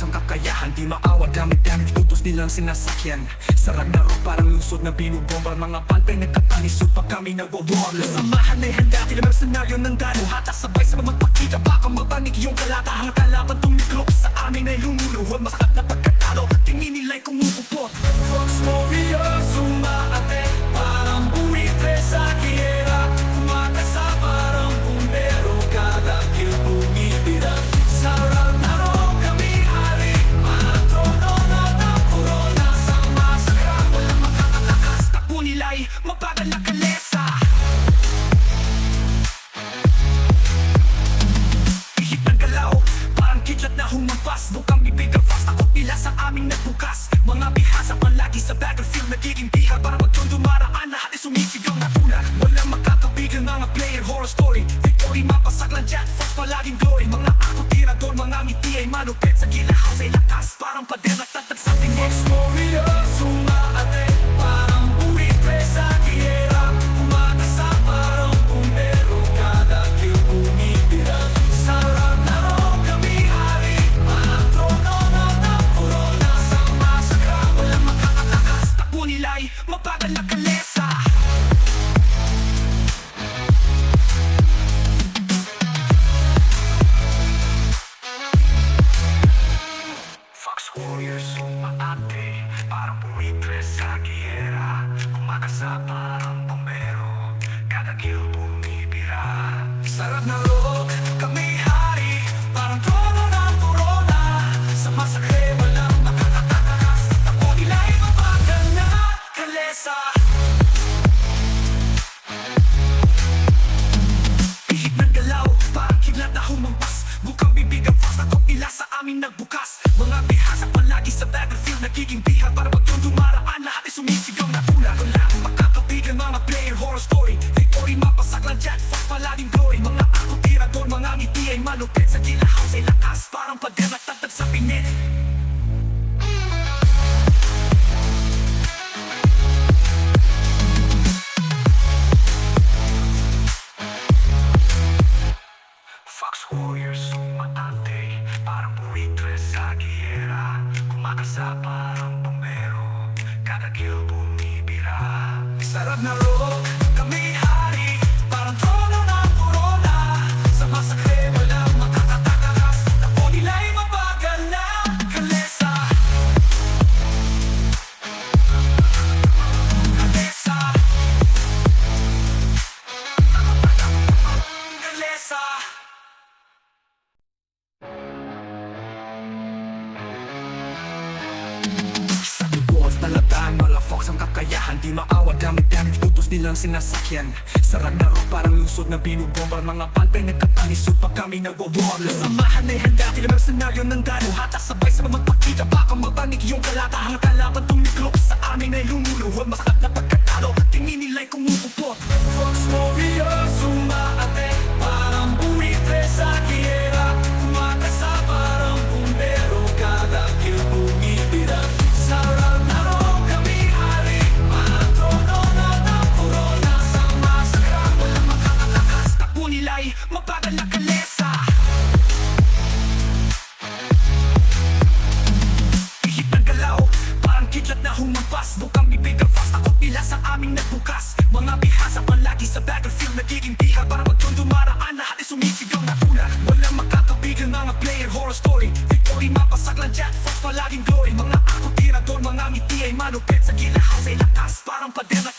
ang kakayahan, di maawat gamit damage, utos nilang sinasakyan. Sa Ragnarok parang lusod na binubomba, mga pantay nagkatanisod pag kami nagwo-war. Samahan ay handa, tila ng senaryo ng dano, hatak sabay sa magpakita, baka mabanig yung kalata. Ang kalaban tumiklop sa amin ay lumuluhod, masakit na pagkatalo, tingin nila'y kumupupot. Fox Warriors umaate, parang buwitre sa giyera, kumakasa parang bumbero, kada kill bumibira. Sa Ragnarok kami hari, mga trono na ng corona, sa masakra walang makakatakas, takbo nila'y mabagal na kalesa. Ihip ng galaw, parang kidlat na humampas, bukang bibig ang fast, takot nila sa aming nagbukas. Mga bihasa palagi sa battlefield, nagiging bihar para pag yung dumaraan, lahat ay sumisigaw na tula. Walang makakabigang mga player, horror story, victory, mapasaklan, jet force, palaging glory. Mga ako tirador, mga ngiti ay manupit, sa gilahaw ay lakas, parang pader na tatag sa tingin. Fox Warriors umaate, parang buwitre sa giyera, kumakasa parang bumbero, kada kill bumibira. Sa Ragnarok kami hari, mga trono na ng corona, sa masakra walang makakatakas, takbo nila'y mabagal na kalesa. Fox Warriors umaate, parang buwitre sa giyera, kumakasa parang bombero, kada kill bumibira. Sa Ragnarok kami hari, parang trono ng corona, sa masakre walang makakatakas, takbo nila'y mabagal na kalesa. Ihip ng galaw, parang kidlat na humampas, bukang bibig ang fast, takot nila sa aming nagbukas. Mga bihasa palagi sa battlefield, nagiging bihar para pag yung dumaraan, lahat ay sumisigaw na tula. Walang makakabigang mga player, horror story, victory, mapasaklan, jet force, palaging glory. Mga ako tirador, mga ngiti ay malupit, sa gilahaw ay lakas, parang pader na tatag sa pinit. Fox Warriors umaate, parang buwitre sa giyera, kumakasa parang bombero, kada kill bumibira. Sa Ragnarok kami hari, parang trono ng corona, sa masakre walang makakatakas, takbo nila'y mabagal na kalesa. Kalesa, kalesa. Sa dugo at talataan, mga Fox ang kakayahan, di maawat gamit damage, utos nilang sinasakyan. Sa Ragnarok parang lusod na binubomba, mga pantay nagkatanisod pag kami nagwo-war. Samahan ay handa, tila ng senaryo ng dano, hatak sabay sa magpakita, baka mabanig yung kalata. Ang kalaban tumiklop sa amin ay lumuluhod, masakit na pagkatalo, tingin nila'y kumupupot. Fox Warriors umaate, parang buwitre sa giyera, kumakasa parang bumbero, kada kill bumibira. Sa Ragnarok kami hari, mga trono na ng corona, sa masakra walang makakatakas, takbo nila'y mabagal na kalesa. Ihip ng galaw, parang kidlat na humampas, bukang bibig ang fast, takot nila sa aming nagbukas. Mga bihasa palagi sa battlefield, nagiging bihar para pag yung dumaraan, lahat ay sumisigaw na tula. Walang makakabigang mga player, horror story, victory, mapasaklan, jet force, palaging glory. Mga ako tirador, mga ngiti ay malupit, sa gilahaw ay lakas, parang pader na